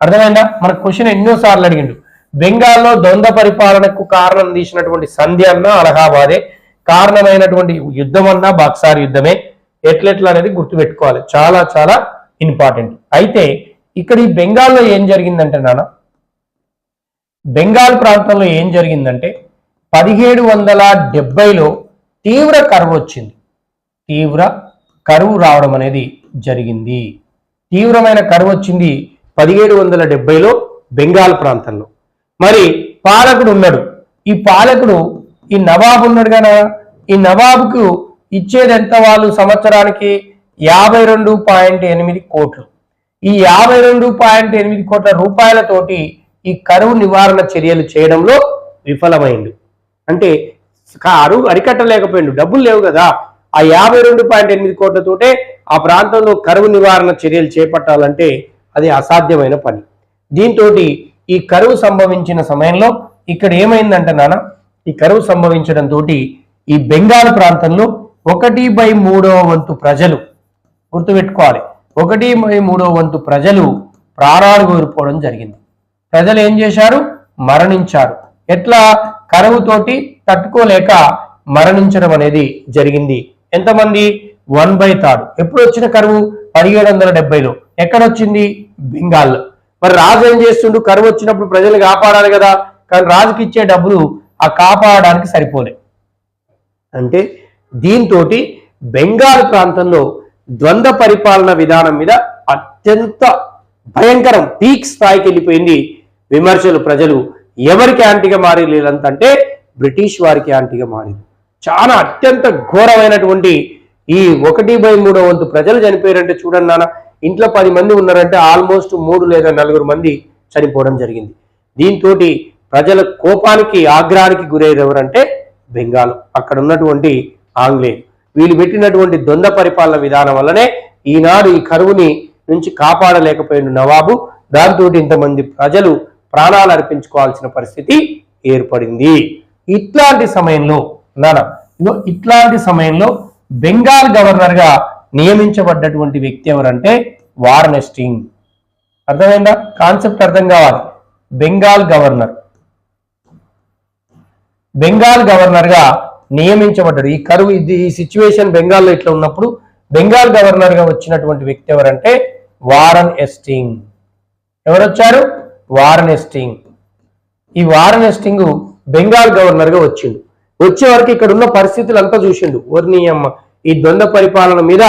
అర్థమైందా? మన క్వశ్చన్ ఎన్నోసార్లు అడిగిండు. బెంగాల్లో ద్వంద్వ పరిపాలనకు కారణం తీసినటువంటి సంధి అన్నా అలహాబాదే, కారణమైనటువంటి యుద్ధం అన్నా బక్సార్ యుద్ధమే. ఎట్లెట్లా అనేది గుర్తుపెట్టుకోవాలి, చాలా చాలా ఇంపార్టెంట్. అయితే ఇక్కడ ఈ బెంగాల్లో ఏం జరిగిందంటే నాన్న, బెంగాల్ ప్రాంతంలో ఏం జరిగిందంటే 1770లో తీవ్ర కరువు వచ్చింది. తీవ్ర కరువు రావడం అనేది జరిగింది. తీవ్రమైన కరువు వచ్చింది 1770లో బెంగాల్ ప్రాంతంలో. మరి పాలకుడు ఉన్నాడు. ఈ పాలకుడు ఈ నవాబు ఉన్నాడు కదా, ఈ నవాబుకు ఇచ్చేది ఎంత వాళ్ళు సంవత్సరానికి 52.8 కోట్లు. ఈ 52.8 కోట్ల రూపాయలతోటి ఈ కరువు నివారణ చర్యలు చేయడంలో విఫలమైండు. అంటే కరువు అరికట్టలేకపోయిండు, డబ్బులు లేవు కదా. ఆ 52.8 కోట్లతోటే ఆ ప్రాంతంలో కరువు నివారణ చర్యలు చేపట్టాలంటే అది అసాధ్యమైన పని. దీంతో ఈ కరువు సంభవించిన సమయంలో ఇక్కడ ఏమైందంటే నాన్న, ఈ కరువు సంభవించడంతో ఈ బెంగాల్ ప్రాంతంలో 1/3 వంతు ప్రజలు, గుర్తుపెట్టుకోవాలి, 1/3 వంతు ప్రజలు ప్రాణాలు కోల్పోవడం జరిగింది. ప్రజలు ఏం చేశారు, మరణించారు. ఎట్లా, కరువుతోటి తట్టుకోలేక మరణించడం అనేది జరిగింది. ఎంతమంది, 1/3. ఎప్పుడు వచ్చిన కరువు, 1770లో. ఎక్కడొచ్చింది, బెంగాల్లో. మరి రాజు ఏం చేస్తుండు, కరువు వచ్చినప్పుడు ప్రజలు కాపాడాలి కదా, కానీ రాజుకి ఇచ్చే డబ్బులు ఆ కాపాడడానికి సరిపోలే. అంటే దీంతో బెంగాల్ ప్రాంతంలో ద్వంద్వ పరిపాలన విధానం మీద అత్యంత భయంకరం పీక్ స్థాయికి వెళ్ళిపోయింది. విమర్శలు, ప్రజలు ఎవరికి యాంటీగా మారి లేదంటే బ్రిటిష్ వారికి యాంటీగా మారింది. చాలా అత్యంత ఘోరమైనటువంటి ఈ 1/3 వంతు ప్రజలు చనిపోయారంటే చూడండి నాన్న, ఇంట్లో 10 మంది ఉన్నారంటే ఆల్మోస్ట్ 3 లేదా 4 మంది చనిపోవడం జరిగింది. దీంతో ప్రజల కోపానికి, ఆగ్రహానికి గురయ్యేది ఎవరంటే బెంగాల్, అక్కడ ఉన్నటువంటి ఆంగ్లేయులు. వీళ్ళు పెట్టినటువంటి ద్వంద్వ పరిపాలన విధానం వల్లనే ఈనాడు ఈ కరువుని నుంచి కాపాడలేకపోయిన నవాబు. దాంతో ఇంతమంది ప్రజలు ప్రాణాలు అర్పించుకోవాల్సిన పరిస్థితి ఏర్పడింది. ఇట్లాంటి సమయంలో బెంగాల్ గవర్నర్ గా నియమించబడ్డటువంటి వ్యక్తి ఎవరంటే వారన్ హేస్టింగ్స్. అర్థమైందా? కాన్సెప్ట్ అర్థం కావాలి. బెంగాల్ గవర్నర్ గా నియమించబడ్డాడు. ఈ కరువు, ఈ సిచ్యువేషన్ బెంగాల్లో ఇట్లా ఉన్నప్పుడు బెంగాల్ గవర్నర్ గా వచ్చినటువంటి వ్యక్తి ఎవరంటే వారన్ హేస్టింగ్స్. ఎవరు వచ్చారు, వారన్ హేస్టింగ్స్. ఈ వారన్ హేస్టింగ్స్ బెంగాల్ గవర్నర్ గా వచ్చిండు. వచ్చే వరకు ఇక్కడ ఉన్న పరిస్థితులు అంతా చూసిండు. ఓర్నీయమ్మ, ఈ ద్వంద్వ పరిపాలన మీద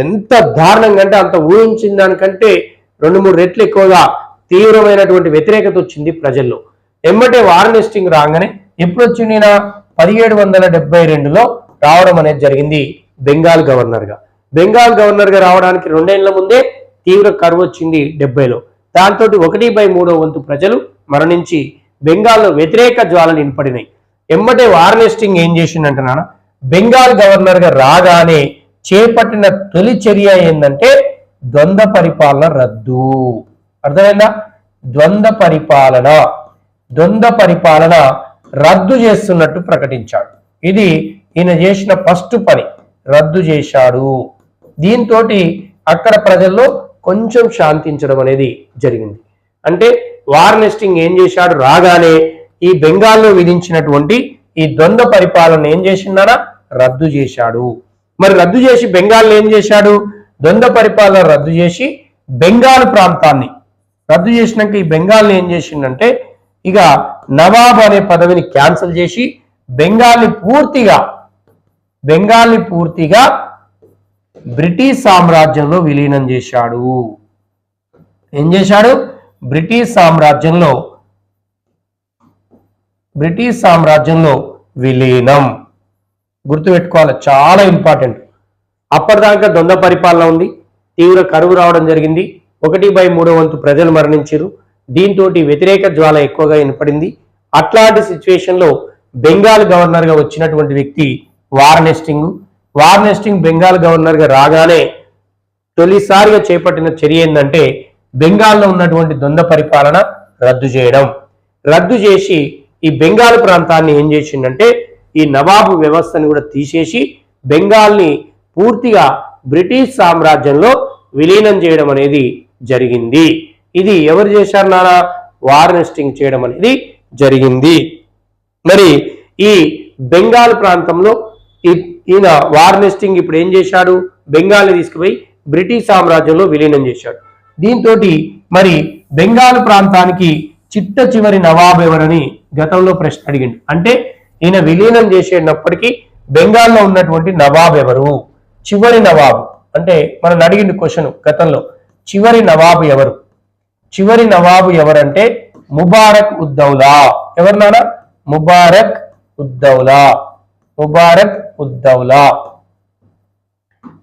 ఎంత దారుణంగా అంటే అంత ఊహించిన దానికంటే 2-3 రెట్లు ఎక్కువగా తీవ్రమైనటువంటి వ్యతిరేకత వచ్చింది ప్రజల్లో. ఎమ్మటే వారన్ హేస్టింగ్స్ రాగానే ఎప్పుడు వచ్చింది, 1772లో రావడం అనేది జరిగింది బెంగాల్ గవర్నర్ గా. బెంగాల్ గవర్నర్ గా రావడానికి 2 ఏళ్ల ముందే తీవ్ర కరువు వచ్చింది 70లో. దాంతో 1/3 వంతు ప్రజలు మరణించి బెంగాల్లో వ్యతిరేక జ్వాలలు ఇంపడినాయి. ఎమ్మటే వారన్ హేస్టింగ్స్ ఏం చేసిండంటే నాన్న, బెంగాల్ గవర్నర్ గా రాగానే చేపట్టిన తొలి చర్య ఏంటంటే ద్వంద్వ పరిపాలన రద్దు. అర్థమైందా? ద్వంద్వ పరిపాలన రద్దు చేస్తున్నట్టు ప్రకటించాడు. ఇది ఈయన చేసిన ఫస్ట్ పని, రద్దు చేశాడు. దీంతో అక్కడ ప్రజల్లో కొంచెం శాంతించడం అనేది జరిగింది. అంటే వారన్ హేస్టింగ్స్ ఏం చేశాడు, రాగానే ఈ బెంగాల్లో విధించినటువంటి ఈ ద్వంద్వ పరిపాలన ఏం చేసిందనా, రద్దు చేశాడు. మరి రద్దు చేసి బెంగాల్లో ఏం చేశాడు, ద్వంద్వ పరిపాలన రద్దు చేసి బెంగాల్ ప్రాంతాన్ని రద్దు చేసినాక ఈ బెంగాల్ని ఏం చేసిందంటే ఇక నవాబ్ అనే పదవిని క్యాన్సిల్ చేసి బెంగాల్ని పూర్తిగా బ్రిటిష్ సామ్రాజ్యంలో విలీనం చేశాడు. ఏం చేశాడు? బ్రిటిష్ సామ్రాజ్యంలో విలీనం. గుర్తుపెట్టుకోవాలి, చాలా ఇంపార్టెంట్. అప్పటిదాకా ద్వంద్వ పరిపాలన ఉంది, తీవ్ర కరువు రావడం జరిగింది, 1/3 వంతు ప్రజలు మరణించారు, దీంతో వ్యతిరేక జ్వాల ఎక్కువగా వినపడింది. అట్లాంటి సిచ్యువేషన్లో బెంగాల్ గవర్నర్గా వచ్చినటువంటి వ్యక్తి వారన్ హేస్టింగ్ బెంగాల్ గవర్నర్గా రాగానే తొలిసారిగా చేపట్టిన చర్య ఏంటంటే బెంగాల్లో ఉన్నటువంటి ద్వంద్వ పరిపాలన రద్దు చేసి ఈ బెంగాల్ ప్రాంతాన్ని ఏం చేసిందంటే ఈ నవాబు వ్యవస్థను కూడా తీసేసి బెంగాల్ని పూర్తిగా బ్రిటిష్ సామ్రాజ్యంలో విలీనం చేయడం అనేది జరిగింది. ఇది ఎవరు చేశారు నానా? వారన్ హేస్టింగ్ చేయడం అనేది జరిగింది. మరి ఈ బెంగాల్ ప్రాంతంలో ఈయన వారన్ హేస్టింగ్ ఇప్పుడు ఏం చేశాడు? బెంగాల్ని తీసుకుపోయి బ్రిటిష్ సామ్రాజ్యంలో విలీనం చేశాడు. దీంతో మరి బెంగాల్ ప్రాంతానికి చిట్ట చివరి నవాబు ఎవరని గతంలో ప్రశ్న అడిగిండు. అంటే ఈయన విలీనం చేసేటప్పటికీ బెంగాల్లో ఉన్నటువంటి నవాబు ఎవరు? చివరి నవాబు అంటే మనం అడిగిండు క్వశ్చన్ గతంలో, చివరి నవాబు ఎవరు? చివరి నవాబు ఎవరంటే ముబారక్ ఉద్దౌలా. ఎవరు నానా? ముబారక్ ఉద్దౌలా.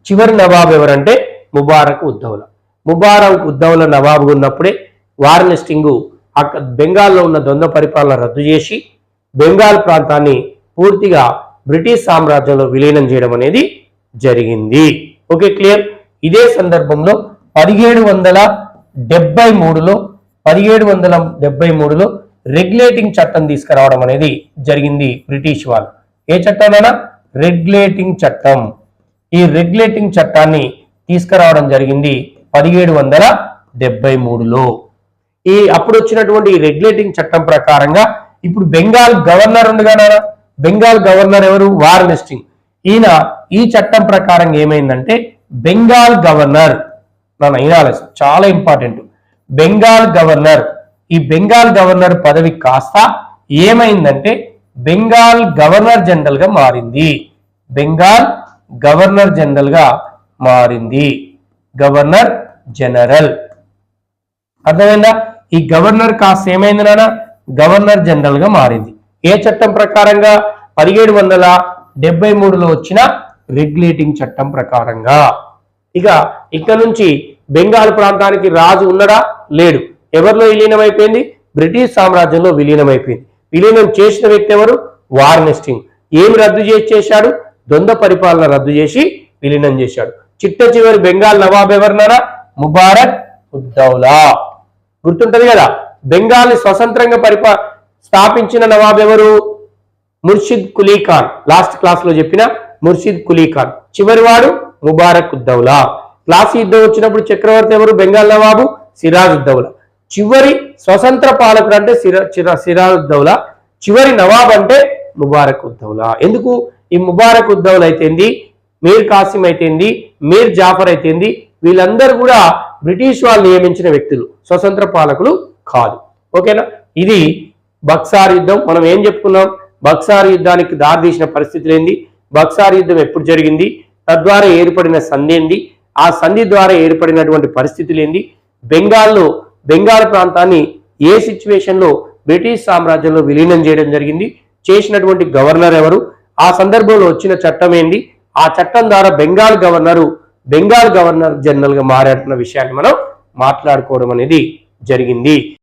చివరి నవాబు ఎవరంటే ముబారక్ ఉద్దౌలా నవాబు ఉన్నప్పుడే వారన్ హేస్టింగ్ బెంగాల్లో ఉన్న ద్వంద్వ పరిపాలన రద్దు చేసి బెంగాల్ ప్రాంతాన్ని పూర్తిగా బ్రిటిష్ సామ్రాజ్యంలో విలీనం చేయడం అనేది జరిగింది. Okay, clear. ఇదే సందర్భంలో 1773లో రెగ్యులేటింగ్ చట్టం తీసుకురావడం అనేది జరిగింది బ్రిటిష్ వాళ్ళు. ఏ చట్టం? రెగ్యులేటింగ్ చట్టం. ఈ రెగ్యులేటింగ్ చట్టాన్ని తీసుకురావడం జరిగింది 1773లో. ఈ అప్పుడు వచ్చినటువంటి రెగ్యులేటింగ్ చట్టం ప్రకారంగా ఇప్పుడు బెంగాల్ గవర్నర్ ఉండగా నానా, బెంగాల్ గవర్నర్ ఎవరు? Warren Hasting. ఈయన ఈ చట్టం ప్రకారం ఏమైందంటే బెంగాల్ గవర్నర్ చాలా ఇంపార్టెంట్. ఈ బెంగాల్ గవర్నర్ పదవి కాస్త ఏమైందంటే బెంగాల్ గవర్నర్ జనరల్ గా మారింది. గవర్నర్ జనరల్ అర్థమైందా? ఈ గవర్నర్ కాస్త ఏమైంది నానా? గవర్నర్ జనరల్ గా మారింది. ఏ చట్టం ప్రకారంగా? 1773లో వచ్చిన రెగ్యులేటింగ్ చట్టం ప్రకారంగా. ఇక్కడ నుంచి బెంగాల్ ప్రాంతానికి రాజు ఉన్నాడా? లేడు. ఎవరిలో విలీనమైపోయింది? బ్రిటిష్ సామ్రాజ్యంలో విలీనమైపోయింది. విలీనం చేసిన వ్యక్తి ఎవరు? Warren Hasting. ఏమి రద్దు చేశాడు? ద్వంద్వ పరిపాలన రద్దు చేసి విలీనం చేశాడు. చిట్ట చివరి బెంగాల్ నవాబ్ ఎవరినారా? ముబారక్ ఉద్దౌలా. గుర్తుంటది కదా. బెంగాల్ని స్వతంత్రంగా స్థాపించిన నవాబ్ ఎవరు? ముర్షిద్ కులీ ఖాన్. లాస్ట్ క్లాస్ లో చెప్పిన ముర్షిద్ కులీ ఖాన్. చివరి వాడు ముబారక్ ఉద్దౌలా. క్లాస్ యుద్ధం వచ్చినప్పుడు చక్రవర్తి ఎవరు? బెంగాల్ నవాబు సిరాజ్ ఉద్దౌలా. చివరి స్వతంత్ర పాలకుడు అంటే సిరాజ్ ఉద్దౌలా. చివరి నవాబ్ అంటే ముబారక్ ఉద్దౌలా. ఎందుకు? ఈ ముబారక్ ఉద్దౌలా అయితేంది, మీర్ కాసిం అయితేంది, మీర్ జాఫర్ అయితేంది, వీళ్ళందరూ కూడా బ్రిటిష్ వాళ్ళు నియమించిన వ్యక్తులు, స్వతంత్ర పాలకులు కాదు. ఓకేనా? ఇది బక్సార్ యుద్ధం. మనం ఏం చెప్పుకున్నాం? బక్సార్ యుద్ధానికి దారితీసిన పరిస్థితులు ఏంది, బక్సార్ యుద్ధం ఎప్పుడు జరిగింది, తద్వారా ఏర్పడిన సంధి ఏంది, ఆ సంధి ద్వారా ఏర్పడినటువంటి పరిస్థితులు ఏంది, బెంగాల్ ప్రాంతాన్ని ఏ సిచ్యువేషన్ లో బ్రిటిష్ సామ్రాజ్యంలో విలీనం చేయడం జరిగింది, చేసినటువంటి గవర్నర్ ఎవరు, ఆ సందర్భంలో వచ్చిన చట్టం ఏంది, ఆ చట్టం ద్వారా బెంగాల్ గవర్నర్ జనరల్ గా మారాడుతున్న విషయాన్ని మనం మాట్లాడుకోవడం అనేది జరిగింది.